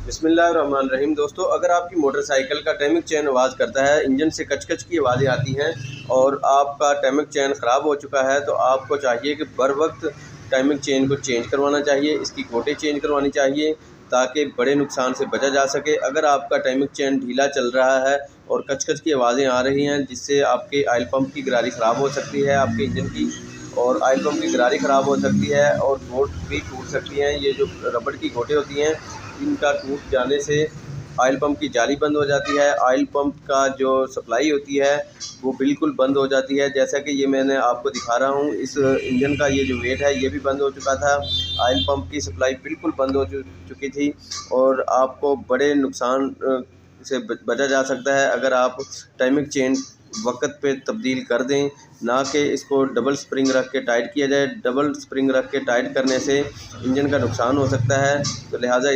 बिस्मिल्लाहिर्रहमानिर्रहीम। दोस्तों, अगर आपकी मोटरसाइकिल का टाइमिंग चेन आवाज़ करता है, इंजन से कच-कच की आवाज़ें आती हैं और आपका टाइमिंग चेन ख़राब हो चुका है, तो आपको चाहिए कि बर वक्त टाइमिंग चेन को चेंज करवाना चाहिए। इसकी गोटे चेंज करवानी चाहिए ताकि बड़े नुकसान से बचा जा सके। अगर आपका टाइमिंग चेन ढीला चल रहा है और कच-कच की आवाज़ें आ रही हैं, जिससे आपके ऑयल पंप की गरारी ख़राब हो सकती है, आपके इंजन की और ऑयल पंप की गरारी ख़राब हो सकती है और बोल्ट भी टूट सकती हैं। ये जो रबड़ की गोटे होती हैं, इनका टूट जाने से ऑयल पंप की जाली बंद हो जाती है। ऑयल पंप का जो सप्लाई होती है वो बिल्कुल बंद हो जाती है। जैसा कि ये मैंने आपको दिखा रहा हूँ, इस इंजन का ये जो वेट है ये भी बंद हो चुका था। ऑयल पंप की सप्लाई बिल्कुल बंद हो चुकी थी और आपको बड़े नुकसान से बचा जा सकता है अगर आप टाइमिंग चेन वक्त पे तब्दील कर दें, ना कि इसको डबल स्प्रिंग रख के टाइट किया जाए। डबल स्प्रिंग रख के टाइट करने से इंजन का नुकसान हो सकता है, तो लिहाजा